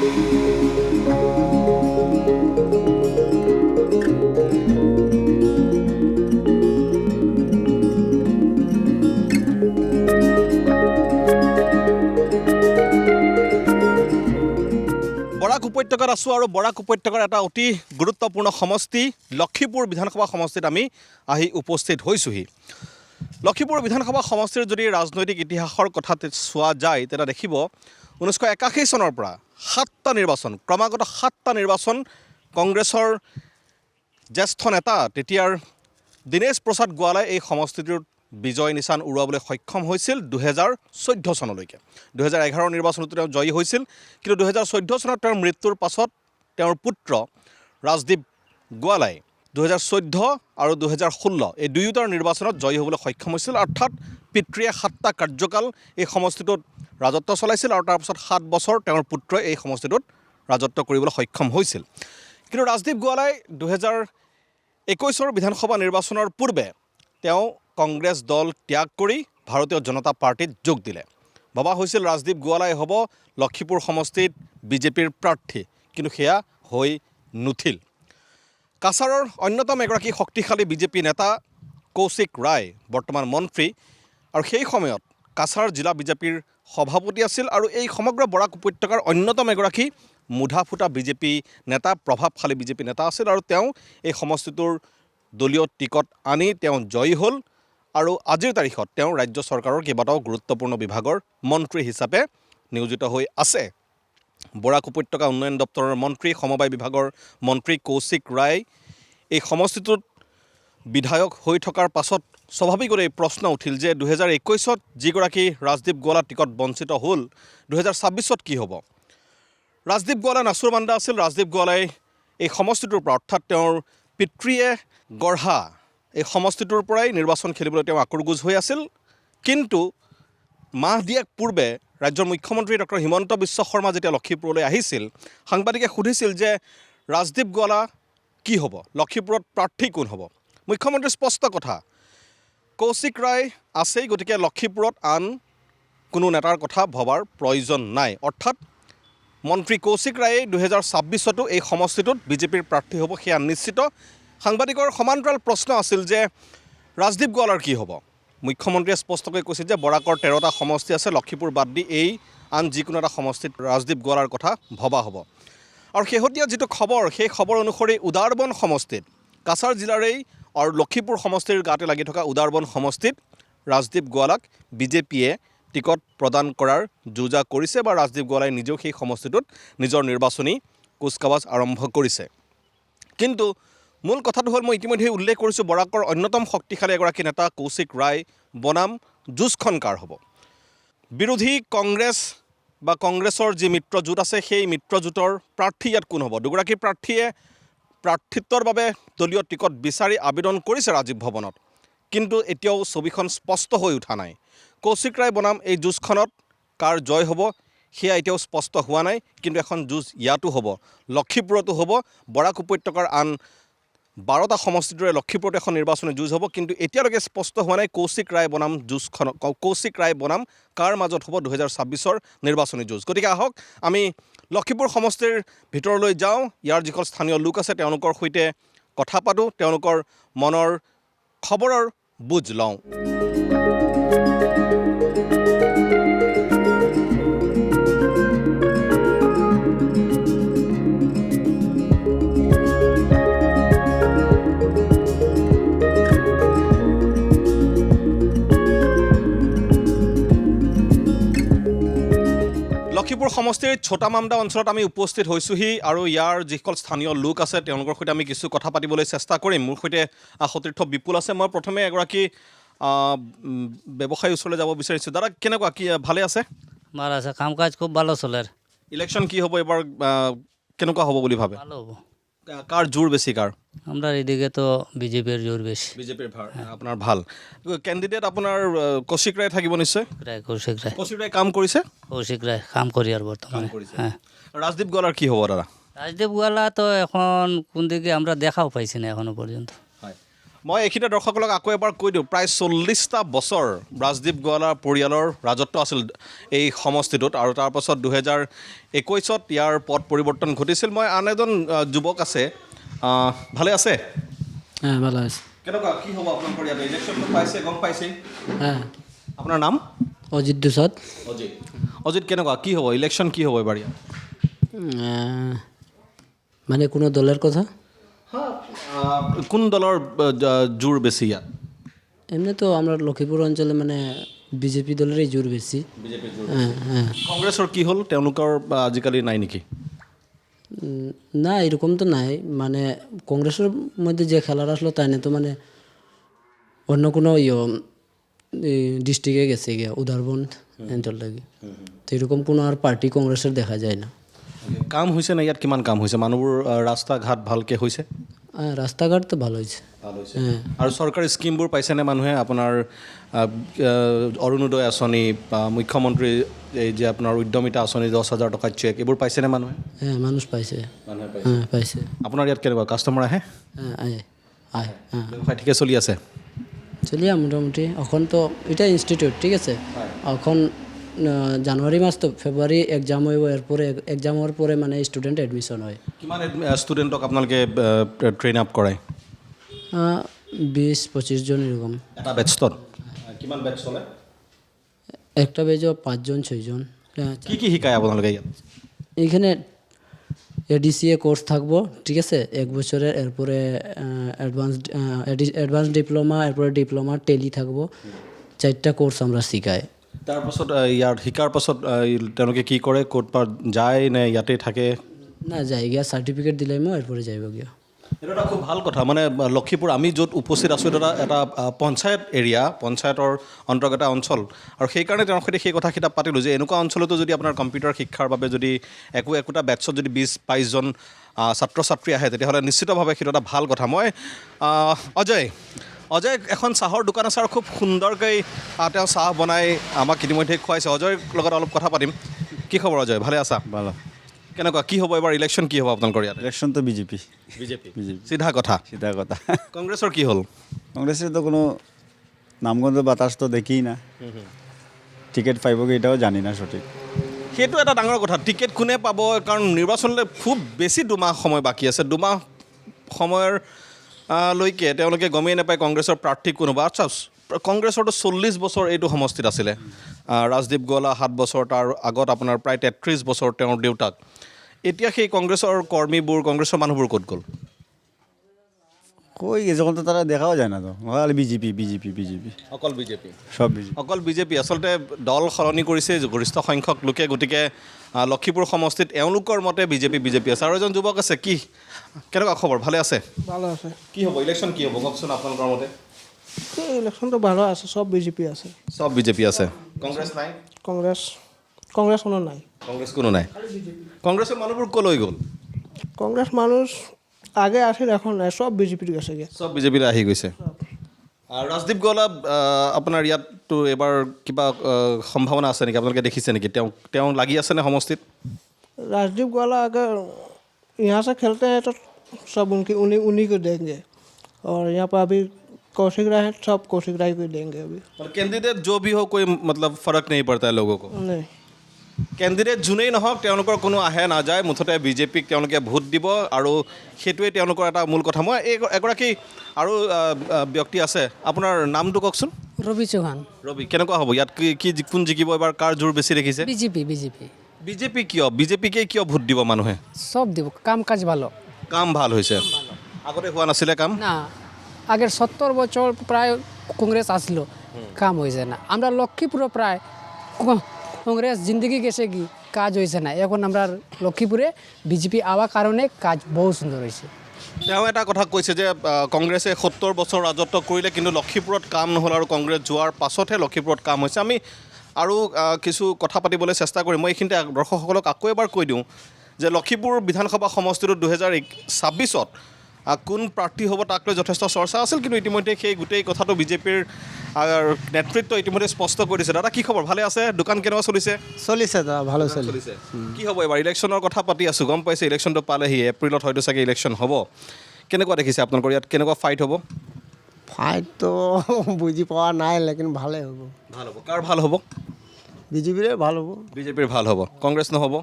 বৰাক উপত্যকাত আছোঁ আৰু বৰাক উপত্যকাৰ এটা অতি গুৰুত্বপূৰ্ণ সমষ্টি লক্ষীপুৰ বিধানসভা সমষ্টিত আমি আহি উপস্থিত হৈছোঁহি। লক্ষীপুৰ বিধানসভা সমষ্টিৰ যদি ৰাজনৈতিক ইতিহাসৰ কথা চোৱা যায় তেতিয়া দেখিব 1981 চনৰ পৰা 7টা নিৰ্বাচন, ক্ৰমাগত 7টা নিৰ্বাচন কংগ্ৰেছৰ জ্যেষ্ঠ নেতা তেতিয়াৰ দীনেশ প্ৰসাদ গোৱালাই এই সমষ্টিটোৰ বিজয় নিশান উৰুৱাবলৈ সক্ষম হৈছিল 2014 চনলৈকে। 2011 নিৰ্বাচনতো তেওঁ জয়ী হৈছিল, কিন্তু 2014 চনত তেওঁৰ মৃত্যুৰ পাছত তেওঁৰ পুত্ৰ ৰাজদীপ গোৱালাই 2014 আৰু 2016 এই দুয়োটাৰ নিৰ্বাচনত জয়ী হ'বলৈ সক্ষম হৈছিল। অৰ্থাৎ পিতৃয়ে 7টা কাৰ্যকাল এই সমষ্টিটোত ৰাজত্ব চলাইছিল আৰু তাৰপাছত 7 বছৰ তেওঁৰ পুত্ৰই এই সমষ্টিটোত ৰাজত্ব কৰিবলৈ সক্ষম হৈছিল। কিন্তু ৰাজদীপ গোৱালাই 2021 বিধানসভা নিৰ্বাচনৰ পূৰ্বে তেওঁ কংগ্ৰেছ দল ত্যাগ কৰি ভাৰতীয় জনতা পাৰ্টিত যোগ দিলে। ভবা হৈছিল ৰাজদীপ গোৱালাই হ'ব লক্ষীপুৰ সমষ্টিত বিজেপিৰ প্ৰাৰ্থী, কিন্তু সেয়া হৈ নুঠিল। কাছাৰৰ অন্যতম এগৰাকী শক্তিশালী বিজেপি নেতা কৌশিক ৰায় বৰ্তমান মন্ত্ৰী, আৰু সেই সময়ত কাছাৰ জিলা বিজেপিৰ সভাপতি আছিল আৰু এই সমগ্ৰ বৰাক উপত্যকাৰ অন্যতম এগৰাকী মুধা ফুটা বিজেপি নেতা, প্ৰভাৱশালী বিজেপি নেতা আছিল, আৰু তেওঁ এই সমষ্টিটোৰ দলীয় টিকট আনি তেওঁ জয়ী হ'ল আৰু আজিৰ তাৰিখত তেওঁ ৰাজ্য চৰকাৰৰ কেইবাটাও গুৰুত্বপূৰ্ণ বিভাগৰ মন্ত্ৰী হিচাপে নিয়োজিত হৈ আছে। বৰাক উপত্যকা উন্নয়ন দপ্তৰৰ মন্ত্ৰী, সমবায় বিভাগৰ মন্ত্ৰী কৌশিক ৰায় এই সমষ্টিটোত বিধায়ক হৈ থকাৰ পাছত স্বাভাৱিকতে এই প্ৰশ্ন উঠিল যে 2021 যিগৰাকী ৰাজদীপ গোৱালা টিকট বঞ্চিত হ'ল, 2026 কি হ'ব? ৰাজদীপ গোৱালা নাচুৰবান্দা আছিল। ৰাজদীপ গোৱালাই এই সমষ্টিটোৰ পৰা, অৰ্থাৎ তেওঁৰ পিতৃয়ে গঢ়া এই সমষ্টিটোৰ পৰাই নিৰ্বাচন খেলিবলৈ তেওঁ আকুৰগুজ হৈ আছিল। কিন্তু মাহ দিয়াক পূৰ্বে ৰাজ্যৰ মুখ্যমন্ত্ৰী ডক্টৰ হিমন্ত বিশ্ব শৰ্মা যেতিয়া লক্ষীপুৰলৈ আহিছিল, সাংবাদিকে সুধিছিল যে ৰাজদীপ গোৱালা কি হ'ব, লক্ষীপুৰত প্ৰাৰ্থী কোন হ'ব? মুখ্যমন্ত্ৰীৰ স্পষ্ট কথা, কৌশিক ৰায় আছেই, গতিকে লক্ষীপুৰত আন কোনো নেতাৰ কথা ভবাৰ প্ৰয়োজন নাই। অৰ্থাৎ মন্ত্ৰী কৌশিক ৰায়ে 2026তো এই সমষ্টিটোত বিজেপিৰ প্ৰাৰ্থী হ'ব, সেয়া নিশ্চিত। সাংবাদিকৰ সমান্তৰাল প্ৰশ্ন আছিল যে ৰাজদীপ গোৱালাৰ কি হ'ব? মুখ্যমন্ত্ৰীয়ে স্পষ্টকৈ কৈছিল যে বৰাকৰ 13টা সমষ্টি আছে, লক্ষীপুৰ বাদ দি এই আন যিকোনো এটা সমষ্টিত ৰাজদীপ গোৱালাৰ কথা ভবা হ'ব। আৰু শেহতীয়া যিটো খবৰ, সেই খবৰ অনুসৰি উদাৰবন সমষ্টিত, কাছাৰ জিলাৰেই আৰু লক্ষীপুৰ সমষ্টিৰ গাতে লাগি থকা উদাৰবন সমষ্টিত ৰাজদীপ গোৱালাক বিজেপিয়ে টিকট প্ৰদান কৰাৰ যোজা কৰিছে, বা ৰাজদীপ গোৱালাই নিজেও সেই সমষ্টিটোত নিজৰ নিৰ্বাচনী কুচকাৱাজ আৰম্ভ কৰিছে। কিন্তু মূল কথাটো হ'ল, মই ইতিমধ্যে উল্লেখ কৰিছোঁ, বৰাকৰ অন্যতম শক্তিশালী এগৰাকী নেতা কৌশিক ৰায় বনাম যুঁজখন কাৰ হ'ব? বিৰোধী কংগ্ৰেছ বা কংগ্ৰেছৰ যি মিত্ৰজোঁট আছে, সেই মিত্ৰজোঁটৰ প্ৰাৰ্থী ইয়াত কোন হ'ব? দুগৰাকী প্ৰাৰ্থীয়ে প্ৰাৰ্থিত্বৰ বাবে দলীয় টিকট বিচাৰি আবেদন কৰিছে ৰাজীৱ ভৱনত, কিন্তু এতিয়াও ছবিখন স্পষ্ট হৈ উঠা নাই। কৌশিক ৰায় বনাম এই যুঁজখনত কাৰ জয় হ'ব সেয়া এতিয়াও স্পষ্ট হোৱা নাই, কিন্তু এখন যুঁজ ইয়াতো হ'ব, লক্ষীপুৰতো হ'ব। বৰাক উপত্যকাৰ আন 12টা সমষ্টিৰ দৰে লক্ষীপুৰত এখন নিৰ্বাচনী যুঁজ হ'ব, কিন্তু এতিয়ালৈকে স্পষ্ট হোৱা নাই কৌশিক ৰায় বনাম যুঁজখন, কৌশিক ৰায় বনাম কাৰ মাজত হ'ব 2026ৰ নিৰ্বাচনী যুঁজ। গতিকে আহক আমি লক্ষীপুৰ সমষ্টিৰ ভিতৰলৈ যাওঁ, ইয়াৰ যিসকল স্থানীয় লোক আছে তেওঁলোকৰ সৈতে কথা পাতোঁ, তেওঁলোকৰ মনৰ খবৰৰ বুজ লওঁ। লক্ষীপুৰ সমষ্টিৰ ছোটা মামদা অঞ্চলত আমি উপস্থিত হৈছোঁহি, আৰু ইয়াৰ যিসকল স্থানীয় লোক আছে তেওঁলোকৰ সৈতে আমি কিছু কথা পাতিবলৈ চেষ্টা কৰিম। মোৰ সৈতে সতীৰ্থ বিপুল আছে। মই প্ৰথমে এগৰাকী ব্যৱসায়ী ওচৰলৈ যাব বিচাৰিছোঁ। দাদা কেনেকুৱা, কি ভালে আছে? ভাল আছে, কাম কাজ খুব ভালো চলে। ইলেকশ্যন কি হ'ব এবাৰ, কেনেকুৱা হ'ব বুলি ভাবে? ভালো হবো। কাৰ জোৰ বেছি কাৰ? আমৰা এদিকে তো বিজেপিৰ জোৰ বেশি। বিজেপিৰ আপোনাৰ ভাল কেণ্ডিডেট আপোনাৰ কৌশিক ৰায় থাকিব নিশ্চয়। কৌশিক ৰায় কৌশিক ৰায় কাম কৰিছে, কৌশিক ৰায় কাম কৰি আৰ বৰ্তমানে। হ্যাঁ, ৰাজদীপ গোৱালাৰ কি হ'ব দাদা? রাজদীপ গোয়ালা তো এখন কোন দিকে আমরা দেখাও পাইছি না এখনো পর্যন্ত। হয়, মই এইখিনিতে দৰ্শকসকলক আকৌ এবাৰ কৈ দিওঁ, প্ৰায় 40টা বছৰ ৰাজদীপ গোৱালাৰ পৰিয়ালৰ ৰাজত্ব আছিল এই সমষ্টিটোত, আৰু তাৰপাছত 2021ত ইয়াৰ পদ পৰিৱৰ্তন ঘটিছিল। মই আন এজন যুৱক আছে, ভালে আছে? হ্যাঁ ভালো আছে। কেনেকুৱা কি হ'ব আপোনালোকৰ ইয়াত? ইলেকশ্যনটো পাইছে, গম পাইছেই। হ্যাঁ আপোনাৰ নাম? অজিত দুসাদ। অজিত। অজিত, কেনেকুৱা কি হ'ব ইলেকশ্যন, কি হ'ব এবাৰ ইয়াত? মানে কোনো দলেৰ কথা? কোন দলৰ জোৰ বেছি ইয়াত? এমনি তো আমৰা লক্ষ্মীপুৰ অঞ্চলে মানে বিজেপি দলেৰই জোৰ বেশি। বিজেপিৰ জোৰ। হ্যাঁ হ্যাঁ। কংগ্ৰেছৰ কি হ'ল? তেওঁলোকৰ আজিকালি নাই নেকি? না এরকম তো নাই, মানে কংগ্রেসের মধ্যে যে খেলার আসলো তাই না, তো মানে অন্য কোনো ডিস্ট্রিক্টে গেছে গিয়া উদারবন অঞ্চলটাকে, তো এরকম কোনো আর পার্টি কংগ্রেসের দেখা যায় না। কাম হৈছে নে ইয়াত? কিমান কাম হৈছে? মানুহবোৰ ৰাস্তা ঘাট ভালকৈ হৈছে? হ্যাঁ ৰাস্তাঘাট তো ভালো হয়েছে। হ্যাঁ আৰু চৰকাৰী স্কিমবোৰ পাইছেনে মানুহে? আপোনাৰ অৰুণোদয় আঁচনি বা মুখ্যমন্ত্ৰী এই যে আপোনাৰ উদ্যমিতা আঁচনি 10,000 টকা চেক, এইবোৰ পাইছেনে মানুহে? হ্যাঁ মানুষ পাইছে। মানুহে পাইছে। হ্যাঁ পাইছে। আপোনাৰ ইয়াত কেনেকুৱা কাষ্টমাৰ আহে? হ্যাঁ আয় আয় হ্যাঁ ব্যৱসায় ঠিকে চলি আছে? চলিয়া মোটামুটি। এখন তো এটা ইনস্টিটিউট, ঠিক আছে, এখন জানুয়ারি মাস তো ফেব্রুয়ারি এক্সাম হইব, এরপরে এক্সাম হওয়ার পরে মানে স্টুডেন্ট এডমিশন হয়। কিমান ষ্টুডেণ্টক আপোনালোকে ট্ৰেইন আপ কৰাই? 20-25 জন এরকম। এটা বেটছত কিমান বেটছ চলে? একটা বেজও 5 জন 6 জন। কি কি শিকায় আপোনালোকে ইয়াত? এইখানে এডিসিএ কোর্স থাকবো, ঠিক আছে, 1 বছরের, এরপরে অ্যাডভান্স ডিপ্লোমা, এরপরে ডিপ্লোমা টেলি থাকবো, 4টা কোর্স আমরা শিখাই। তাৰপাছত ইয়াৰ শিকাৰ পাছত তেওঁলোকে কি কৰে? ক'ত পা যায় নে ইয়াতেই থাকে? না যাই গিয়া সার্টিফিকেট দিলাই মই, এরপরে যাইব গিয়া। এইটো এটা খুব ভাল কথা। মানে লক্ষীপুৰ আমি য'ত উপস্থিত আছোঁ, এইটো এটা পঞ্চায়ত এৰিয়া, পঞ্চায়তৰ অন্তৰ্গত অঞ্চল, আৰু সেইকাৰণে তেওঁৰ সৈতে সেই কথা কিতাপ পাতিলোঁ যে এনেকুৱা অঞ্চলতো যদি আপোনাৰ কম্পিউটাৰ শিক্ষাৰ বাবে যদি একোটা বেটছত যদি 20-22 জন ছাত্ৰ ছাত্ৰী আহে, তেতিয়াহ'লে নিশ্চিতভাৱে সেইটো এটা ভাল কথা। মই অজয় এখন চাহৰ দোকান আছে আৰু খুব সুন্দৰকৈ তেওঁ চাহ বনাই আমাক ইতিমধ্যে খুৱাইছে। অজয়ৰ লগত অলপ কথা পাতিম। কি খবৰ অজয়, ভালে আছা? ভালো। কেনেকুৱা কি হ'ব এবাৰ ইলেকশ্যন, কি হ'ব আপোনালোকৰ ইয়াত? ইলেকশন তো বিজেপি। বিজেপি। বিজেপি চিধা কথা। সিধা কথা। কংগ্ৰেছৰ কি হ'ল? কংগ্রেসের তো কোনো নামগন্ধ বাতাস তো দেখি না, টিকিট পাইব কি এটাও জানি না সঠিক। সেইটো এটা ডাঙৰ কথা। টিকেট কোনে পাব? কাৰণ নিৰ্বাচনলৈ খুব বেছি 2 মাহ সময় বাকী আছে। 2 মাহ সময়ৰ লৈকে তেওঁলোকে গমেই নাপায় কংগ্ৰেছৰ প্ৰাৰ্থী কোন হ'ব। আচ্ছা, কংগ্ৰেছৰতো 40 বছৰ এইটো সমষ্টিত আছিলে। ৰাজদীপ গোৱালা 7 বছৰ, তাৰ আগত আপোনাৰ প্ৰায় 33 বছৰ তেওঁৰ দেউতাক। এতিয়া সেই কংগ্ৰেছৰ কৰ্মীবোৰ, কংগ্ৰেছৰ মানুহবোৰ ক'ত গ'ল? কই যখন তো তারা দেখাও যায় না, তো খালি বিজেপি বিজেপি বিজেপি, অকল বিজেপি। সব বিজেপি। অকল বিজেপি। আচলতে দল সলনি কৰিছে গৰিষ্ঠ সংখ্যক লোকে, গতিকে লক্ষীপুৰ সমষ্টিত এওঁলোকৰ মতে বিজেপি আছে। আৰু এজন যুৱক আছে। কি কেনেকুৱা খবৰ, ভালে আছে? ভালো আছে। কি হ'ব ইলেকশ্যন, কি হ'ব কওকচোন আপোনালোকৰ মতে? ইলেকশনটো ভালো আছে, সব বিজেপি আছে। চব বিজেপি আছে, কংগ্ৰেছ নাই? কংগ্ৰেস কোনো নাই। কংগ্ৰেছ কোনো নাই। কংগ্ৰেছৰ মানুহবোৰ ক'লৈ গ'ল? কংগ্রেস মানুষ আগে আছিল, এখন নাই, সব বিজেপির গেছে গিয়ে। চব বিজেপিলৈ আহি গৈছে। ৰাজদীপ গোৱালা আপোনাৰ ইয়াততো এবাৰ কিবা সম্ভাৱনা আছে নেকি? আপোনালোকে দেখিছে নেকি? তেওঁ লাগি আছেনে সমষ্টিত? राजदीप ग्वाला अगर यहाँ से खेलते हैं तो सब उन्हीं को देंगे, और यहाँ पर अभी कौशिक राय है, सब कौशिक राय को देंगे अभी। कैंडिडेट जो भी हो कोई मतलब फर्क नहीं पड़ता है लोगों को? नहीं, কেণ্ডিডেট যোনেই নহওক তেওঁলোকৰ কোনো আহে নাযায়, মুঠতে বিজেপিক তেওঁলোকে ভোট দিব, আৰু সেইটোৱে তেওঁলোকৰ এটা মূল কথা। মই এগৰাকী আৰু ব্যক্তি আছে, আপোনাৰ নামটো কওকচোন। ৰবি চৌহান। ৰবি, কেনেকুৱা হ'ব ইয়াত? কোন জিকিব এবাৰ? কাৰ জোৰ বেছি দেখিছে? বিজেপি বিজেপি কিয়? বিজেপিকে কিয় ভোট দিব মানুহে? সব দিব, কাম কাজ ভালো কাম ভাল হৈছে, আগতে হোৱা নাছিলে কাম? না। আগের 70 বছর প্রায় কংগ্রেস আসলো, কাম হয়েছে না। আমরা লক্ষ্মীপুরে প্রায় কংগ্রেস জিন্দগি গেছে কি, কাজ হয়েছে না। এখন আমরা লক্ষ্মীপুরে বিজেপি আওয়ার কারণে কাজ বহু সুন্দর হয়েছে। তেওঁ এটা কথা কৈছে যে কংগ্ৰেছে 70 বছৰ ৰাজত্ব কৰিলে, কিন্তু লক্ষীপুৰত কাম নহ'ল, আৰু কংগ্ৰেছ যোৱাৰ পাছতহে লক্ষীপুৰত কাম হৈছে। আমি আৰু কিছু কথা পাতিবলৈ চেষ্টা কৰিম। মই এইখিনিতে দৰ্শকসকলক আকৌ এবাৰ কৈ দিওঁ যে লক্ষীপুৰ বিধানসভা সমষ্টিটোত 2026ত কোন প্ৰাৰ্থী হ'ব তাক লৈ যথেষ্ট চৰ্চা আছিল, কিন্তু ইতিমধ্যে সেই গোটেই কথাটো বিজেপিৰ নেতৃত্ব ইতিমধ্যে স্পষ্ট কৰি দিছে। দাদা কি খবৰ, ভালে আছে? দোকান কেনেকুৱা চলিছে? চলিছে দা, ভালো চলিছে। চলিছে। কি হ'ব এবাৰ ইলেকশ্যনৰ কথা পাতি আছোঁ, গম পাইছে ইলেকশ্যনটো পালেহি, এপ্ৰিলত হয়তো চাগে ইলেকশ্যন হ'ব। কেনেকুৱা দেখিছে আপোনালোকৰ ইয়াত, কেনেকুৱা ফাইট হ'ব? ফাইটটো বুজি পোৱা নাই লেকিন ভালেই হ'ব ভাল হ'ব কাৰ ভাল হ'ব বিজেপিৰে ভাল হ'ব বিজেপিৰ ভাল হ'ব কংগ্ৰেছ নহ'ব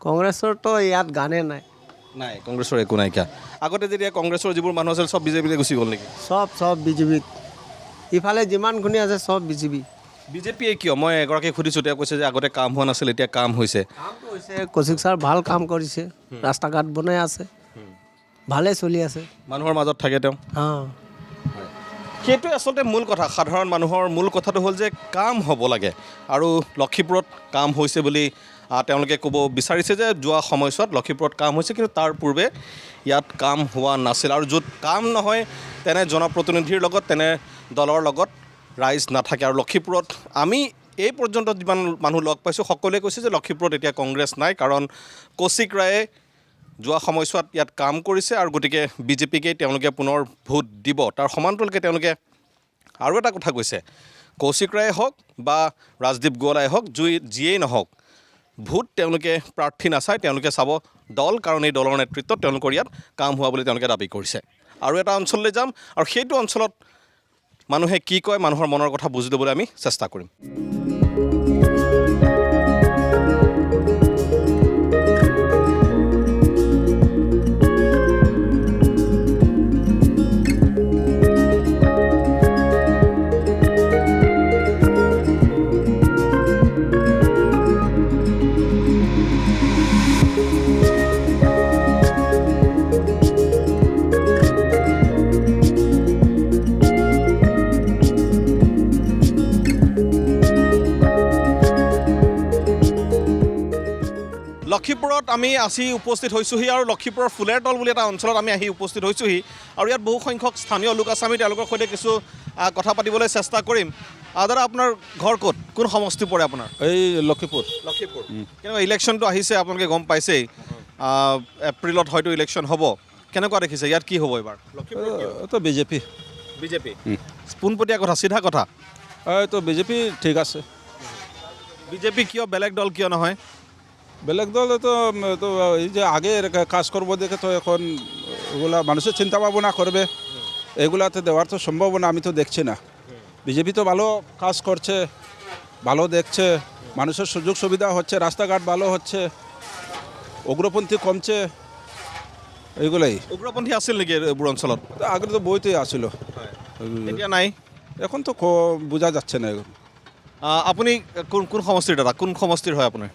কংগ্ৰেছৰতো ইয়াত গানে নাই নাই কংগ্ৰেছৰ একো নাইকিয়া আগতে যেতিয়া কংগ্ৰেছৰ যিবোৰ মানুহ আছিল চব বিজেপিলৈ গুচি গ'ল নেকি চব বিজেপিত ইফালে যিমানখিনি আছে চব বিজেপি বিজেপিয়ে কিয় মই এগৰাকীক সুধিছোঁ তেওঁ কৈছে যে আগতে কাম হোৱা নাছিল এতিয়া কাম হৈছে কামটো হৈছে কৌশিক ছাৰ ভাল কাম কৰিছে ৰাস্তা ঘাট বনাই আছে ভালেই চলি আছে মানুহৰ মাজত থাকে তেওঁ অঁ সেইটোৱে আচলতে মূল কথা সাধাৰণ মানুহৰ মূল কথাটো হ'ল যে কাম হ'ব লাগে আৰু লক্ষীপুৰত কাম হৈছে বুলি তেওঁলোকে ক'ব বিচাৰিছে যে যোৱা সময়ছোৱাত লক্ষীপুৰত কাম হৈছে কিন্তু তাৰ পূৰ্বে ইয়াত কাম হোৱা নাছিল আৰু য'ত কাম নহয় তেনে জনপ্ৰতিনিধিৰ লগত তেনে দলৰ লগত ৰাইজ নাথাকে আৰু লক্ষীপুৰত আমি এই পৰ্যন্ত যিমান মানুহ লগ পাইছোঁ সকলোৱে কৈছে যে লক্ষীপুৰত এতিয়া কংগ্ৰেছ নাই কাৰণ কৌশিক ৰায়ে যোৱা সময়ছোৱাত ইয়াত কাম কৰিছে আৰু গতিকে বিজেপিকেই তেওঁলোকে পুনৰ ভোট দিব তাৰ সমান্তৰালকৈ তেওঁলোকে আৰু এটা কথা কৈছে কৌশিক ৰায়ে হওক বা ৰাজদীপ গোৱালাই হওক যিয়েই নহওক ভোট তেওঁলোকে প্ৰাৰ্থী নাচায় তেওঁলোকে চাব দল কাৰণ এই দলৰ নেতৃত্বত তেওঁলোকৰ ইয়াত কাম হোৱা বুলি তেওঁলোকে দাবী কৰিছে আৰু এটা অঞ্চললৈ যাম আৰু সেইটো অঞ্চলত মানুহে কি কয় মানুহৰ মনৰ কথা বুজি ল'বলৈ আমি চেষ্টা কৰিম লক্ষীপুৰত আমি আহি উপস্থিত হৈছোঁহি আৰু লক্ষীপুৰৰ ফুলেৰতল বুলি এটা অঞ্চলত আমি আহি উপস্থিত হৈছোঁহি আৰু ইয়াত বহু সংখ্যক স্থানীয় লোক আছে আমি তেওঁলোকৰ সৈতে কিছু কথা পাতিবলৈ চেষ্টা কৰিম দাদা আপোনাৰ ঘৰ ক'ত কোন সমষ্টি পৰে আপোনাৰ এই লক্ষীপুৰ লক্ষীপুৰ কেনেকুৱা ইলেকশ্যনটো আহিছে আপোনালোকে গম পাইছেই এপ্ৰিলত হয়তো ইলেকশ্যন হ'ব কেনেকুৱা দেখিছে ইয়াত কি হ'ব এইবাৰ তো বিজেপি বিজেপি পোনপটীয়া কথা চিধা কথা তো বিজেপি ঠিক আছে বিজেপি কিয় বেলেগ দল কিয় নহয় বেলেগ দল তো এই যে আগে কাজ করবো দেখে তো এখন ওগুলা মানুষের চিন্তা ভাবনা করবে এগুলাতে দেওয়ার তো সম্ভাবনা আমি তো দেখছি না বিজেপি তো ভালো কাজ করছে ভালো দেখছে মানুষের সুযোগ সুবিধা হচ্ছে রাস্তাঘাট ভালো হচ্ছে উগ্রপন্থী কমছে এইগুলাই উগ্ৰপন্থী আছিল নেকি এইবোৰ অঞ্চলত তো আগে তো বইতেই আসিল এতিয়া নাই এখন তো বোঝা যাচ্ছে না এখন আপুনি কোন কোন সমষ্টিৰ দাদা কোন সমষ্টিৰ হয় আপোনাৰ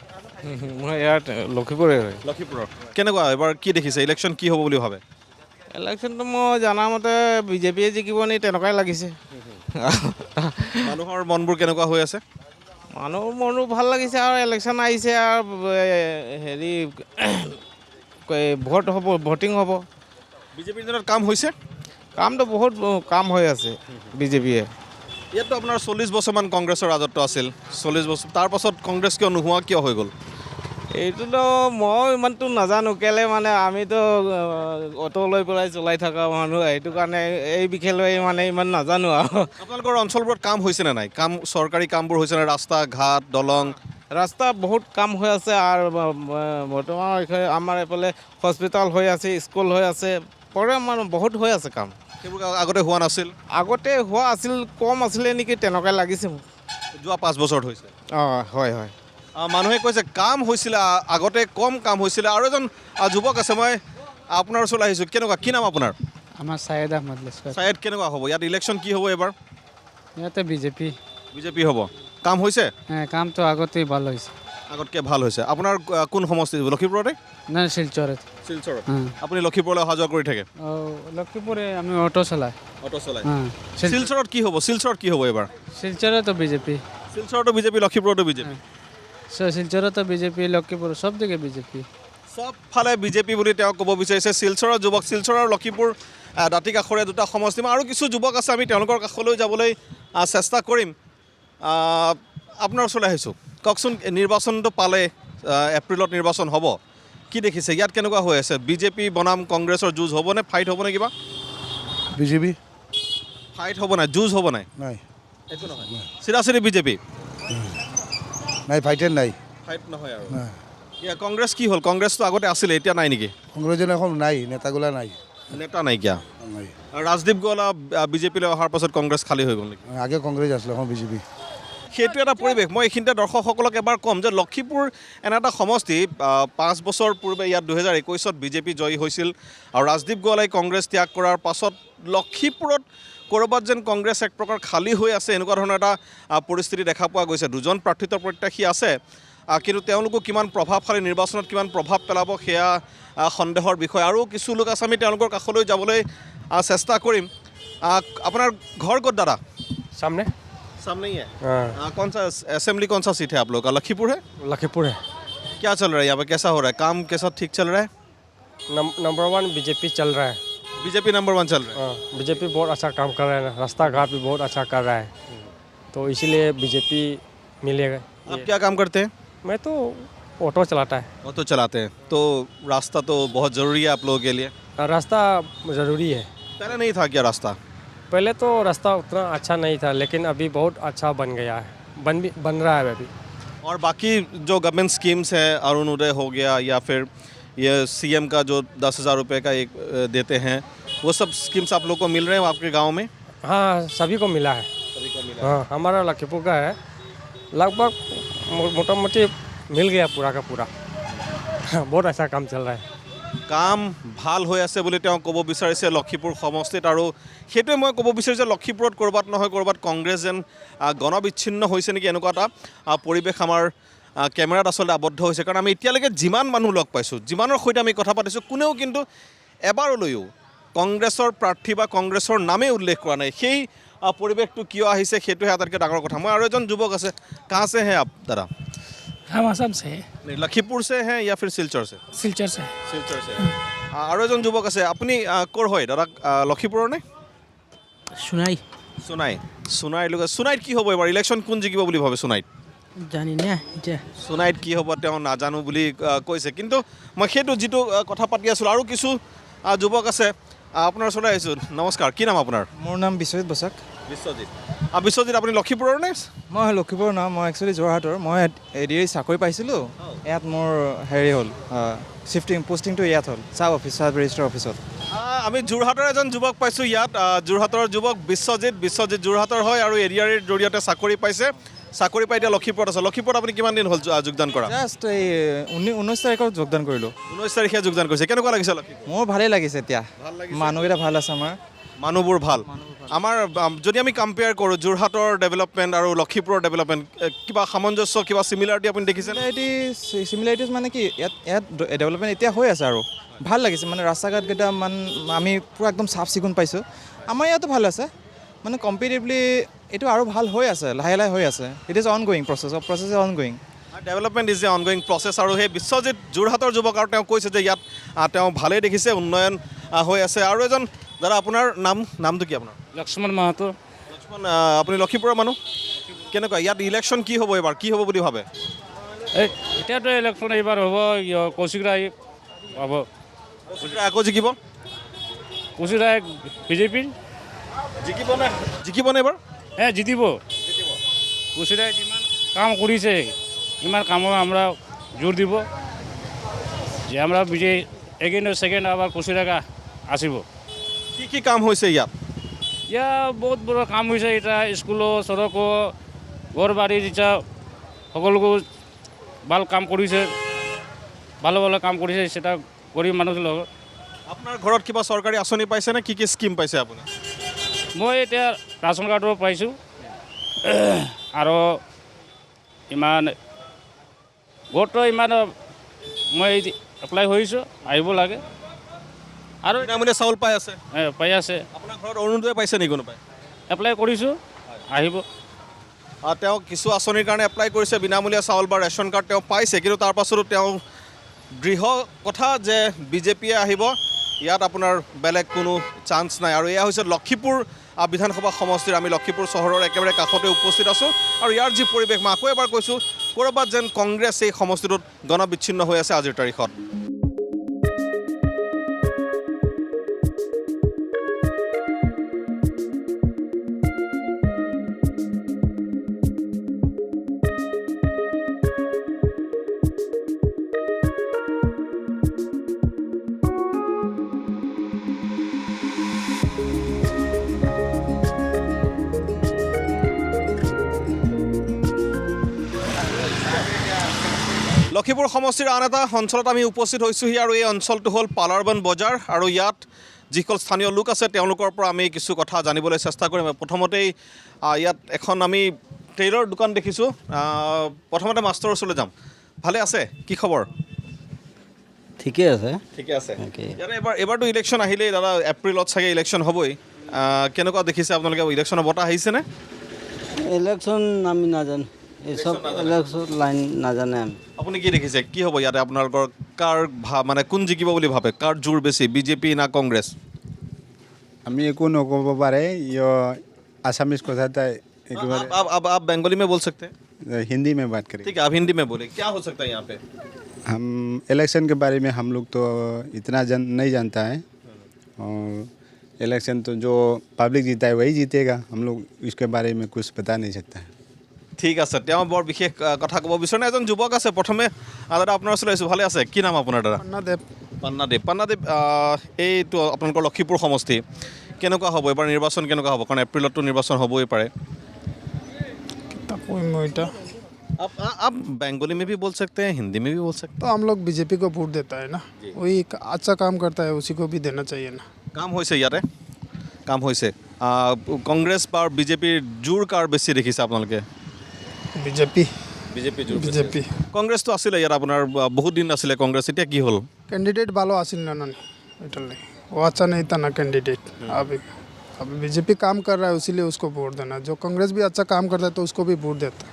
মই ইয়াত লক্ষীপুৰে হয় লক্ষীপুৰৰ কেনেকুৱা এবাৰ কি দেখিছে ইলেকশ্যন কি হ'ব বুলি ভাবে ইলেকশ্যনটো মই জনামতে বিজেপিয়ে জিকিব নি তেনেকুৱাই লাগিছে মানুহৰ মনবোৰ কেনেকুৱা হৈ আছে মানুহৰ মনো ভাল লাগিছে আৰু ইলেকশ্যন আহিছে আৰু হেৰি ভোট হ'ব ভোটিং হ'ব বিজেপিৰ দিনত কাম হৈছে কামটো বহুত কাম হৈ আছে বিজেপিয়ে ইয়াততো আপোনাৰ 40 বছৰমান কংগ্ৰেছৰ ৰাজত্ব আছিল 40 বছৰ তাৰ পাছত কংগ্ৰেছ কিয় নোহোৱা কিয় হৈ গ'ল এইটোতো মই ইমানটো নাজানো কেলে মানে আমিতো অটো লৈ পেলাই চলাই থকা মানুহ সেইটো কাৰণে এই বিষয়ে লৈ মানে ইমান নাজানো আৰু আপোনালোকৰ অঞ্চলবোৰত কাম হৈছেনে নাই কাম চৰকাৰী কামবোৰ হৈছেনে ৰাস্তা ঘাট দলং ৰাস্তা বহুত কাম হৈ আছে আৰু বৰ্তমান আমাৰ এইফালে হস্পিটেল হৈ আছে স্কুল হৈ আছে মানে বহুত হৈ আছে কাম সেইবোৰ আগতে হোৱা নাছিল আগতে হোৱা আছিল কম আছিলে নেকি তেনেকুৱা লাগিছে মোক যোৱা 5 বছৰত হৈছে অঁ হয় হয় মানুহে কৈছে কাম হৈছিলে আগতে কম কাম হৈছিলে আৰু এজন যুৱক আছে মই আপোনাৰ ওচৰলৈ আহিছোঁ কেনেকুৱা কি নাম আপোনাৰ আমাৰ ছাইদ আহমদ লস্কৰ চায়েদ কেনেকুৱা হ'ব ইয়াত ইলেকশ্যন কি হ'ব এবাৰ ইয়াতে বিজেপি বিজেপি হ'ব কাম হৈছে কামটো আগতেই ভাল হৈছে আগতকৈ ভাল হৈছে আপোনাৰ কোন সমষ্টি লক্ষীপুৰতে না শিলচৰত শিলচৰত আপুনি লক্ষীপুৰলৈ অহা যোৱা কৰি থাকে লক্ষীপুৰে আমি অটো চলাই অটো চলাই শিলচৰত কি হ'ব শিলচৰত কি হ'ব এবাৰ শিলচৰতো বিজেপি শিলচৰতো বিজেপি লক্ষীপুৰতো বিজেপি শিলচৰতো বিজেপি লক্ষীপুৰ চব দিকে বিজেপি চবফালে বিজেপি বুলি তেওঁ ক'ব বিচাৰিছে শিলচৰৰ যুৱক শিলচৰ আৰু লক্ষীপুৰ দাঁতি কাষৰে দুটা সমষ্টি আৰু কিছু যুৱক আছে আমি তেওঁলোকৰ কাষলৈ যাবলৈ চেষ্টা কৰিম আপোনাৰ ওচৰলৈ আহিছোঁ কওকচোন নিৰ্বাচনটো পালে এপ্ৰিলত নিৰ্বাচন হ'ব কি দেখিছে ইয়াত কেনেকুৱা হৈ আছে বিজেপি বনাম কংগ্ৰেছৰ যুঁজ হ'বনে ফাইট হ'বনে কিবা বিজেপি ফাইট হ'ব নাই যুঁজ হ'ব নাই নাই একো নহয় চিধা বিজেপি নাই ফাইটের নাই ফাইট নহয় আৰু কংগ্ৰেছ কি হ'ল কংগ্ৰেছটো আগতে আছিলে এতিয়া নাই নেকি কংগ্ৰেসেৰ এখন নাই নেতাগুলা নাই নেতা নাইকিয়া নাই আৰু ৰাজদীপ গোৱালা বিজেপিলৈ অহাৰ পাছত কংগ্ৰেছ খালী হৈ গ'ল নেকি? আগে কংগ্ৰেছ আছিলে এখন বিজেপি সেইটো এটা পৰিৱেশ। মই এইখিনিতে দৰ্শকসকলক এবাৰ ক'ম যে লক্ষীপুৰ এনে এটা সমষ্টি 5 বছৰ পূৰ্বে ইয়াত 2021ত বিজেপি জয়ী হৈছিল আৰু ৰাজদীপ গোৱালাই কংগ্ৰেছ ত্যাগ কৰাৰ পাছত লক্ষীপুৰত ক'ৰবাত যেন কংগ্ৰেছ এক প্ৰকাৰ খালী হৈ আছে এনেকুৱা ধৰণৰ এটা পৰিস্থিতি দেখা পোৱা গৈছে। দুজন প্ৰাৰ্থিত প্ৰত্যাশী আছে, কিন্তু তেওঁলোকো কিমান প্ৰভাৱশালী, নিৰ্বাচনত কিমান প্ৰভাৱ পেলাব সেয়া সন্দেহৰ বিষয়। আৰু কিছু লোক আছে, আমি তেওঁলোকৰ কাষলৈ যাবলৈ চেষ্টা কৰিম। আপোনাৰ ঘৰ ক'ত দাদা? सामने सामने ही है। हाँ कौन सा असेंबली कौन सा सीट है आप लोग का? लखीपुर है। लखीपुर है। क्या चल रहा है यहाँ पे, कैसा हो रहा है काम, कैसा ठीक चल रहा है? नंबर 1 बीजेपी चल रहा है। बीजेपी नंबर 1 चल रहा है। बीजेपी बहुत अच्छा काम कर रहा है, रास्ता घाट भी बहुत अच्छा कर रहा है, तो इसीलिए बीजेपी मिलेगा। आप क्या काम करते हैं? मैं तो ऑटो चलाता है। ऑटो चलाते हैं, तो रास्ता तो बहुत ज़रूरी है आप लोगों के लिए। रास्ता ज़रूरी है। पहले नहीं था क्या रास्ता? पहले तो रास्ता उतना अच्छा नहीं था, लेकिन अभी बहुत अच्छा बन गया है, बन रहा है अभी। और बाकी जो गवर्नमेंट स्कीम्स है, अरुणोदय हो गया या फिर ये सीएम का जो 10,000 रुपये का एक देते हैं, वो सब स्कीम्स आप लोग को मिल रहे हैं आपके गांव में? हाँ सभी को मिला है। सभी को मिला। हाँ हमारा लखीपुर का है, लगभग मोटा मोटी मिल गया पूरा का पूरा। बहुत अच्छा काम चल रहा है। কাম ভাল হৈ আছে বুলি তেওঁ ক'ব বিচাৰিছে লক্ষীপুৰ সমষ্টিত। আৰু সেইটোৱে মই ক'ব বিচাৰিছোঁ যে লক্ষীপুৰত ক'ৰবাত নহয় ক'ৰবাত কংগ্ৰেছ যেন গণবিচ্ছিন্ন হৈছে নেকি, এনেকুৱা এটা পৰিৱেশ আমাৰ কেমেৰাত আচলতে আবদ্ধ হৈছে। কাৰণ আমি এতিয়ালৈকে যিমান মানুহ লগ পাইছোঁ, যিমানৰ সৈতে আমি কথা পাতিছোঁ, কোনেও কিন্তু এবাৰলৈও কংগ্ৰেছৰ প্ৰাৰ্থী বা কংগ্ৰেছৰ নামেই উল্লেখ কৰা নাই। সেই পৰিৱেশটো কিয় আহিছে সেইটোহে আটাইতকৈ ডাঙৰ কথা। মই আৰু এজন যুৱক আছে, কাहाँ से हैं आप दादा? हम आसाम से है, नहीं, लखीपुर से हैं या फिर सिलचर से? सिलचर से। শিলচৰ আছে। আৰু এজন যুৱক আছে, আপুনি ক'ৰ হয় দাদা? লক্ষীপুৰৰ নে? সোনাই সোনাইৰ লগত। সোনাইত কি হ'ব এবাৰ ইলেকশ্যন, কোন জিকিব বুলি ভাবে সোনাইত? জানি নে এতিয়া সোনাইত কি হ'ব তেওঁ নাজানো বুলি কৈছে। কিন্তু মই সেইটো যিটো কথা পাতি আছিলোঁ, আৰু কিছু যুৱক আছে, আপোনাৰ ওচৰলৈ আহিছোঁ। নমস্কাৰ, কি নাম আপোনাৰ? মোৰ নাম বিশ্বজিত বসাক। বিশ্বজিৎ। বিশ্বজিৎ, আপুনি লক্ষীপুৰৰ নে? মই লক্ষীপুৰৰ নহয়, মই একচুৱেলি যোৰহাটৰ। মই এডিআই চাকৰি পাইছিলোঁ, ইয়াত মোৰ হেৰি হ'ল পোষ্টিংটো ইয়াত হ'ল, চাব অফিচ, চাব ৰেজিষ্টাৰ অফিচত। আমি যোৰহাটৰ এজন যুৱক পাইছোঁ ইয়াত, যোৰহাটৰ যুৱক বিশ্বজিৎ যোৰহাটৰ হয় আৰু এডিআইৰ জৰিয়তে চাকৰি পাইছে। চাকৰি পাই এতিয়া লক্ষীপুৰত আছে। লক্ষীপুৰত আপুনি কিমান দিন হ'ল যোগদান কৰা? জাষ্ট এই 19 তাৰিখত যোগদান কৰিলোঁ। 19 তাৰিখে যোগদান কৰিছে। কেনেকুৱা লাগিছে লক্ষীপুৰ? মোৰ ভালেই লাগিছে এতিয়া, মানুহকেইটা ভাল আছে আমাৰ। মানুহবোৰ ভাল। আমাৰ যদি আমি কম্পেয়াৰ কৰোঁ যোৰহাটৰ ডেভেলপমেণ্ট আৰু লক্ষীপুৰৰ ডেভেলপমেণ্ট, কিবা সামঞ্জস্য, কিবা চিমিলাৰিটি আপুনি দেখিছে? চিমিলাৰিটিজ মানে কি, ইয়াত ডেভেলপমেণ্ট এতিয়া হৈ আছে আৰু ভাল লাগিছে। মানে ৰাস্তা ঘাটকেইটা আমি পূৰা একদম চাফ চিকুণ পাইছোঁ। আমাৰ ইয়াতো ভাল আছে, মানে কম্পেৰিটিভলি এইটো আৰু ভাল হৈ আছে, লাহে লাহে হৈ আছে। It is on going process is on going. Development is a on going process. আৰু সেই বিশ্বজিৎ যোৰহাটৰ যুৱক, আৰু তেওঁ কৈছে যে ইয়াত তেওঁ ভালেই দেখিছে, উন্নয়ন হৈ আছে। আৰু এজন দাদা, আপোনাৰ নামটো কি আপোনাৰ? लक्ष्मण महतो। লক্ষ্মণ, আপুনি লক্ষীপুৰৰ মানুহ। কেনেকুৱা ইয়াত ইলেকশ্যন কি হ'ব এইবাৰ, কি হ'ব বুলি ভাবে? এতিয়াতো ইলেকশ্যন এইবাৰ হ'ব, কৌশিক ৰায় হ'ব। আকৌ জিকিব? কৌশিক ৰায় বিজেপিৰ জিকিবনে এইবাৰ? জিতিব। কৌশিক ৰায় যিমান কাম কৰিছে, ইমান কামৰ আমরা জোর দিব যে আমরা বিজয় এগেইন সেকেন্ড আবার কৌশিক রায় আসিব। কি কাম হৈছে ইয়াত? বহুত বড় কাম হৈছে। এটা স্কুলো, সড়কো, ঘর বাড়ি যেটা সকলকো ভাল কাম কৰিছে, ভালো ভালো কাম কৰিছে, সেটা গৰিব মানুষেৰ লগত। আপোনাৰ ঘৰত কিবা চৰকাৰী আঁচনি পাইছেনে? কি স্কিম পাইছে আপুনি? মই এতিয়া ৰাচন কাৰ্ডো পাইছোঁ, আৰু ইমান ভোটটো ইমান মই এপ্লাই হৈছোঁ, আহিব লাগে। আৰু বিনামূলীয়া চাউল পাই আছে? পাই আছে। আপোনাৰ ঘৰত অৰুণোদয় পাইছে নেকি কোনোবাই? এপ্লাই কৰিছোঁ, আহিব। তেওঁ কিছু আঁচনিৰ কাৰণে এপ্লাই কৰিছে, বিনামূলীয়া চাউল বা ৰেচন কাৰ্ড তেওঁ পাইছে, কিন্তু তাৰ পাছতো তেওঁ দৃঢ় কথা যে বিজেপিয়ে আহিব, ইয়াত আপোনাৰ বেলেগ কোনো চান্স নাই। আৰু এয়া হৈছে লক্ষীপুৰ বিধানসভা সমষ্টিৰ, আমি লক্ষীপুৰ চহৰৰ একেবাৰে কাষতে উপস্থিত আছোঁ। আৰু ইয়াৰ যি পৰিৱেশ, মই আকৌ এবাৰ কৈছোঁ, ক'ৰবাত যেন কংগ্ৰেছ এই সমষ্টিটোত গণবিচ্ছিন্ন হৈ আছে আজিৰ তাৰিখত। লখিমপুৰ সমষ্টিৰ আন এটা অঞ্চলত আমি উপস্থিত হৈছোঁহি আৰু এই অঞ্চলটো হ'ল পালাৰবন বজাৰ আৰু ইয়াত যিসকল স্থানীয় লোক আছে তেওঁলোকৰ পৰা আমি কিছু কথা জানিবলৈ চেষ্টা কৰিম। প্ৰথমতেই ইয়াত এখন আমি ট্ৰেইলৰ দোকান দেখিছোঁ। প্ৰথমতে মাষ্টৰৰ ওচৰলৈ যাম। ভালে আছে? কি খবৰ? ঠিকে আছে। ঠিকে আছে। ইয়াতে এবাৰতো ইলেকশ্যন আহিলেই দাদা, এপ্ৰিলত চাগে ইলেকশ্যন হ'বই। কেনেকুৱা দেখিছে আপোনালোকে? ইলেকশ্যনৰ বঁটা আহিছেনে? ইলেকশ্যন আমি নাজানো, এইসব ইলেকশ্যন লাইন নাজানে আমি। আপুনি কি দেখিছে? কি হ'ব ইয়াতে আপোনালোকৰ? কাৰ মানে কোন জিকিব বুলি ভাবে? কাৰ জোৰ বেছি, বিজেপি না কংগ্ৰেছ? আমি একো নক'ব পাৰে, আছামিজ কথা आप बंगाली में बोल सकते हैं? हिंदी में बात करें। ठीक है, आप हिंदी में बोले। क्या हो सकता है यहाँ पे? हम इलेक्शन के बारे में हम लोग तो इतना नहीं जानता है, और इलेक्शन तो जो पब्लिक जीता है वही जीतेगा, हम लोग इसके बारे में कुछ बता नहीं सकता है। ঠিক আছে, তেওঁ বৰ বিশেষ কথা ক'ব বিচৰা নাই। এজন যুৱক আছে। প্ৰথমে দাদা আপোনাৰ ওচৰলৈ আহিছোঁ। ভালে আছে? কি নাম আপোনাৰ দাদা? পান্নাদেৱ। এইটো আপোনালোকৰ লখিমপুৰ সমষ্টি কেনেকুৱা হ'ব এবাৰ নিৰ্বাচন? কেনেকুৱা হ'ব? কাৰণ এপ্ৰিলততো নিৰ্বাচন হ'বই পাৰে। आप बंगाली में भी बोल सकते हैं, हिंदी में भी बोल सकते हैं। तो हम लोग बीजेपी को वोट देता है ना, वही अच्छा काम करता है, उसी को भी देना चाहिए ना। কাম হৈছে ইয়াতে? কাম হৈছে। কংগ্ৰেছ বা বিজেপিৰ জোৰ কাৰ বেছি দেখিছে আপোনালোকে? BJP BJP. কংগ্ৰেছটো আছিলে ইয়াত আপোনাৰ বহুত দিন আছিলে কংগ্ৰেছ, এতিয়া কি হ'ল? कैंडिडेट ভালো আসিল না না इटली, वो अच्छा नहीं था ना कैंडिडेट। अभी बीजेपी काम कर रहा है, इसीलिए उसको वोट देना। जो कांग्रेस भी अच्छा काम करता है तो उसको भी वोट देता।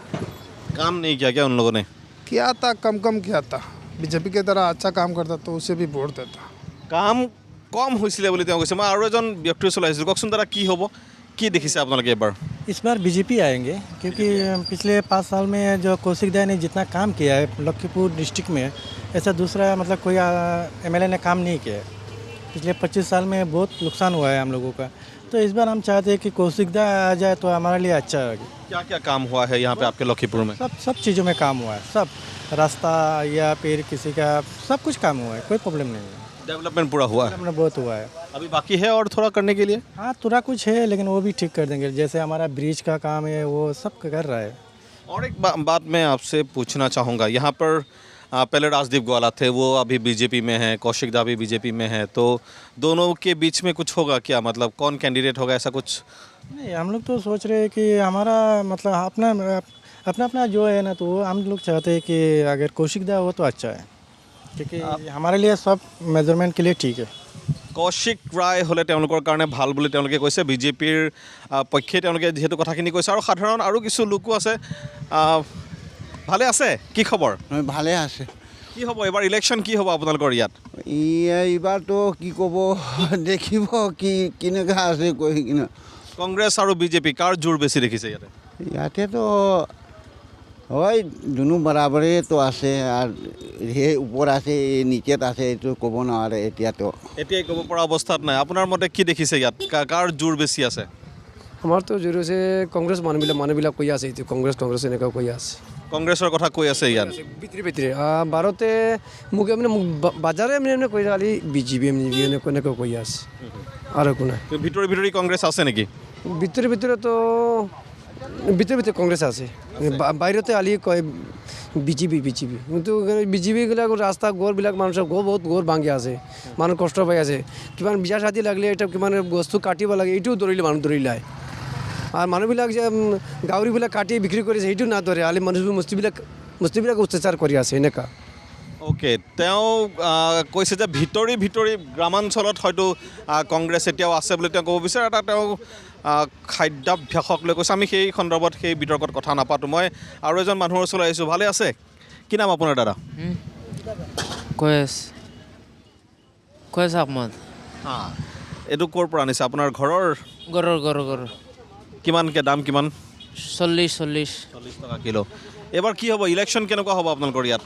काम नहीं किया क्या उन लोगों ने? किया था, कम किया था। बीजेपी की तरह अच्छा काम करता तो उसे भी वोट देता। কাম কম হৈছিলে বুলি তেওঁ কৈছে। মই আৰু এজন ব্যক্তিৰ ওচৰলৈ আহিছিলোঁ। কওকচোন দাদা, কি হ'ব? কি দেখিছে আপোনালোকে এবাৰ? इस बार बीजेपी आएंगे, क्योंकि पिछले 5 साल में जो कौशिकदाई ने जितना काम किया है लखीमपुर डिस्ट्रिक्ट में, ऐसा दूसरा मतलब कोई एमएलए ने काम नहीं किया है। पिछले 25 साल में बहुत नुकसान हुआ है हम लोगों का, तो इस बार हम चाहते हैं कि कौशिकदाई आ जाए तो हमारे लिए अच्छा होगा। क्या क्या काम हुआ है यहाँ पे आपके लखीमपुर में? सब चीज़ों में काम हुआ है, सब रास्ता या फिर किसी का सब कुछ काम हुआ है, कोई प्रॉब्लम नहीं है। डेवलपमेंट पूरा हुआ है? डेवलपमेंट बहुत हुआ है। अभी बाकी है और थोड़ा करने के लिए? हाँ, थोड़ा कुछ है, लेकिन वो भी ठीक कर देंगे। जैसे हमारा ब्रिज का काम है वो सब कर रहा है। और एक बात मैं आपसे पूछना चाहूँगा। यहाँ पर पहले राजदीप ग्वाला थे, वो अभी बीजेपी में हैं, कौशिकदा भी बीजेपी में है, तो दोनों के बीच में कुछ होगा क्या? मतलब कौन कैंडिडेट होगा, ऐसा कुछ? नहीं, हम लोग तो सोच रहे हैं कि हमारा मतलब अपना जो है ना, तो वो हम लोग चाहते हैं कि अगर कौशिकदा हो तो अच्छा है, क्योंकि हमारे लिए सब मेजरमेंट के लिए ठीक है। কৌশিক ৰায় হ'লে তেওঁলোকৰ কাৰণে ভাল বুলি তেওঁলোকে কৈছে। বিজেপিৰ পক্ষে তেওঁলোকে যিহেতু কথাখিনি কৈছে, আৰু সাধাৰণ আৰু কিছু লোকো আছে। ভালে আছে? কি খবৰ? ভালে আছে। কি হ'ব এবাৰ ইলেকশ্যন? কি হ'ব আপোনালোকৰ ইয়াত? এইবাৰতো কি ক'ব, দেখিব কি কেনেকুৱা আছে কৈ কিনে। কংগ্ৰেছ আৰু বিজেপি কাৰ জোৰ বেছি দেখিছে ইয়াতে? ইয়াতেতো হয় দুনো বৰাবৰে তো আছে, আৰু সেই ওপৰত আছে নিচেত আছে, এইটো ক'ব নোৱাৰে এতিয়াতো। এতিয়াই ক'ব পৰা অৱস্থাত নাই। আপোনাৰ মতে কি দেখিছে ইয়াত? কাৰ জোৰ বেছি আছে? আমাৰ তো জোৰ হৈছে কংগ্ৰেছ। মানুহবিলাক কৈ আছে এইটো কংগ্ৰেছ এনেকুৱা কৈ আছে। কংগ্ৰেছৰ কথা কৈ আছে ইয়াত ভিতৰে ভাৰতে মোক মানে বাজাৰে মানে কৈ খালি বিজেপি এনেকুৱা কৈ আছে, আৰু একো নাই। ভিতৰি কংগ্ৰেছ আছে নেকি? ভিতৰে কংগ্ৰেছ আছে, বাহিৰতে আলি কয় বিজেপি। কিন্তু বিজেপিবিলাক ৰাস্তা ঘৰবিলাক মানুহৰ বহুত ঘৰ ভাঙি আছে, মানুহ কষ্ট পাই আছে। কিমান বিয়া শাদি লাগিলে এটা কিমান বস্তু কাটিব লাগে, এইটোও মানুহ ধৰি লয়। আৰ মানুহবিলাক যে গাউৰিবিলাক কাটি বিক্ৰী কৰিছে সেইটো নাধৰে, আলি মানুহবোৰ মস্তিবিলাক অত্যাচাৰ কৰি আছে এনেকুৱা। অ'কে, তেওঁ কৈছে যে ভিতৰি গ্ৰামাঞ্চলত হয়তো কংগ্ৰেছ এতিয়াও আছে বুলি তেওঁ ক'ব বিচাৰে। এটা তেওঁ খাদ্যাভ্যাসক লৈ কৈছে। আমি সেই সন্দৰ্ভত সেই বিতৰ্কত কথা নাপাতোঁ। মই আৰু এজন মানুহৰ ওচৰলৈ আহিছোঁ। ভালে আছে? কি নাম আপোনাৰ দাদা? কৈছ আহমদ। এইটো ক'ৰ পৰা আনিছে? আপোনাৰ ঘৰৰ? ঘৰৰ। কিমানকৈ দাম কিমান? 40 টকা কিলো। এবাৰ কি হ'ব ইলেকশ্যন? কেনেকুৱা হ'ব আপোনালোকৰ ইয়াত?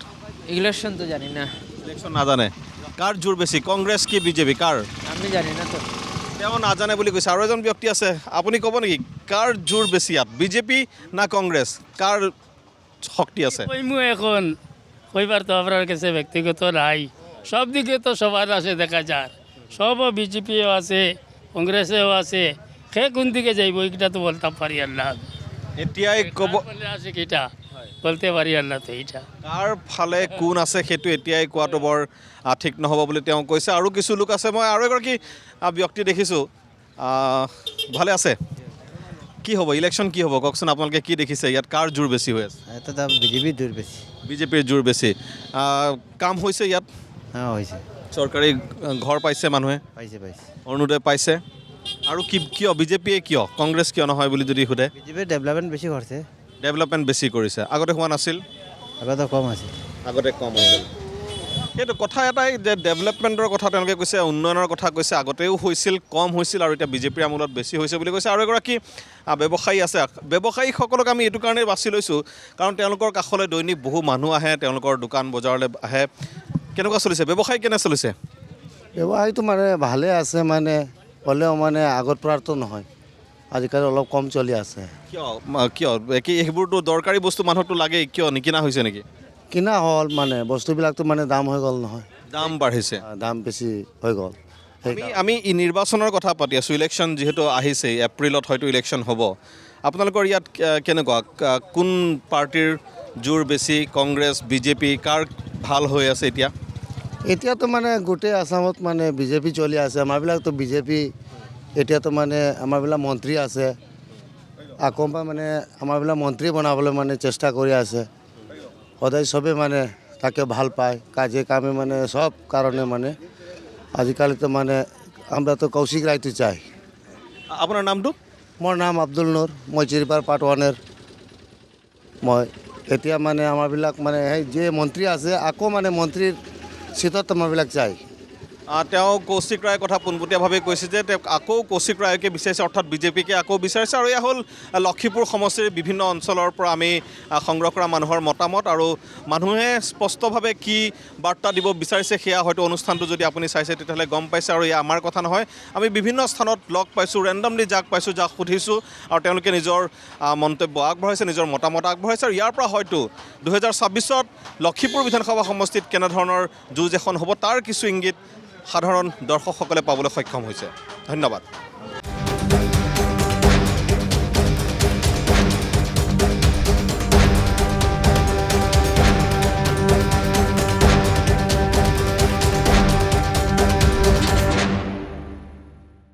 ইলেকশন তো জানি না। ইলেকশ্যন নাজানে? কাৰ জোৰ বেছি, কংগ্ৰেছ কি বিজেপি? কাৰ? আমি জানি না তো। তেওঁ নাজানে বুলি কৈছে। আৰু এজন ব্যক্তি আছে, আপুনি ক'ব নেকি কাৰ জোৰ বেছি ইয়াত, বিজেপি না কংগ্ৰেছ? কাৰ শক্তি আছে? কইমু এখন কইবার তো আপনার কাছে ব্যক্তিগত নাই, সব দিকে তো সবার আছে দেখা যায়। সব বিজেপিও আছে, কংগ্রেসেও আছে। সে কোন দিকে যাইব এইটা তো বলতে পারি আর না। এতিয়াই ক'ব আছে কেইটা বলতে পারি না তো এইটা কাৰ ফালে কোন আছে সেইটো এতিয়াই কোৱাটো বৰ ঠিক নহ'ব বুলি তেওঁ কৈছে। আৰু কিছু লোক আছে, মই আৰু এগৰাকী ব্যক্তি দেখিছোঁ। ভালে আছে? কি হ'ব ইলেকশ্যন, কি হ'ব কওকচোন, আপোনালোকে কি দেখিছে ইয়াত কাৰ জোৰ বেছি হৈ আছে? এটা বিজেপিৰ দূৰ বেছি। বিজেপিৰ জোৰ বেছি। কাম হৈছে ইয়াত? অঁ হৈছে। চৰকাৰী ঘৰ পাইছে মানুহে? পাইছে পাইছে। অৰুণোদয় পাইছে। আৰু কিয় বিজেপিয়ে কিয়, কংগ্ৰেছ কিয় নহয় বুলি যদি সোধে? বিজেপিৰ ডেভেলপমেণ্ট বেছি কৰিছে। ডেভেলপমেণ্ট বেছি কৰিছে, আগতে হোৱা নাছিল? আগতে কম আছিল। আগতে কম আছিল। সেইটো কথা এটাই যে ডেভেলপমেণ্টৰ কথা তেওঁলোকে কৈছে, উন্নয়নৰ কথা কৈছে, আগতেও হৈছিল, কম হৈছিল আৰু এতিয়া বিজেপিৰ আমোলত বেছি হৈছে বুলি কৈছে। আৰু এগৰাকী ব্যৱসায়ী আছে। ব্যৱসায়ীসকলক আমি এইটো কাৰণেই বাছি লৈছোঁ কাৰণ তেওঁলোকৰ কাষলৈ দৈনিক বহু মানুহ আহে, তেওঁলোকৰ দোকান বজাৰলৈ আহে। কেনেকুৱা চলিছে ব্যৱসায়, কেনে চলিছে? ব্যৱসায়টো মানে ভালে আছে, মানে হ'লেও মানে আগৰ পৰাতো নহয়, আজিকালি অলপ কম চলি আছে। কিয় সেইবোৰতো দৰকাৰী বস্তু মানুহকতো লাগেই, কিয় নিকিনা হৈছে নেকি? কিনা হ'ল মানে বস্তুবিলাকতো মানে দাম হৈ গ'ল নহয়, দাম বাঢ়িছে, দাম বেছি হৈ গ'ল। আমি নিৰ্বাচনৰ কথা পাতি আছোঁ। ইলেকশ্যন যিহেতু আহিছে, এপ্ৰিলত হয়তো ইলেকশ্যন হ'ব। আপোনালোকৰ ইয়াত কেনেকুৱা, কোন পাৰ্টিৰ জোৰ বেছি, কংগ্ৰেছ, বিজেপি, কাৰ ভাল হৈ আছে এতিয়া? এতিয়াতো মানে গোটেই আসামত মানে বিজেপি চলি আছে। আমাৰবিলাকতো বিজেপি, এতিয়াতো মানে আমাৰবিলাক মন্ত্ৰী আছে, আকৌ মানে আমাৰবিলাক মন্ত্ৰী বনাবলৈ মানে চেষ্টা কৰি আছে। সদায় চবেই মানে তাকে ভাল পায়, কাজে কামে মানে সব কাৰণে মানে আজিকালিতো মানে আমৰাতো কৌশিক ৰায়তো চাই। আপোনাৰ নামটো? মোৰ নাম আব্দুল নুৰ, মই চিৰিপাৰ পাৰ্ট 1-ৰ। মই এতিয়া মানে আমাৰবিলাক মানে সেই যে মন্ত্ৰী আছে আকৌ মানে মন্ত্ৰীৰ চিটত আমাৰবিলাক চাই। তেওঁ কৌশিক ৰায়ৰ কথা পোনপটীয়াভাৱে কৈছে যে তেওঁ আকৌ কৌশিক ৰায়কে বিচাৰিছে, অৰ্থাৎ বিজেপিকে আকৌ বিচাৰিছে। আৰু এয়া হ'ল লখিমপুৰ সমষ্টিৰ বিভিন্ন অঞ্চলৰ পৰা আমি সংগ্ৰহ কৰা মানুহৰ মতামত। আৰু মানুহে স্পষ্টভাৱে কি বাৰ্তা দিব বিচাৰিছে সেয়া হয়তো অনুষ্ঠানটো যদি আপুনি চাইছে তেতিয়াহ'লে গম পাইছে। আৰু এয়া আমাৰ কথা নহয়, আমি বিভিন্ন স্থানত লগ পাইছোঁ, ৰেণ্ডমলি যাক পাইছোঁ, যাক সুধিছোঁ, আৰু তেওঁলোকে নিজৰ মন্তব্য আগবঢ়াইছে, নিজৰ মতামত আগবঢ়াইছে। আৰু ইয়াৰ পৰা হয়তো 2026-ত লখিমপুৰ বিধানসভা সমষ্টিত কেনেধৰণৰ যুঁজ এখন হ'ব তাৰ কিছু ইংগিত সাধাৰণ দৰ্শকসকলে পাবলৈ সক্ষম হৈছে। ধন্যবাদ।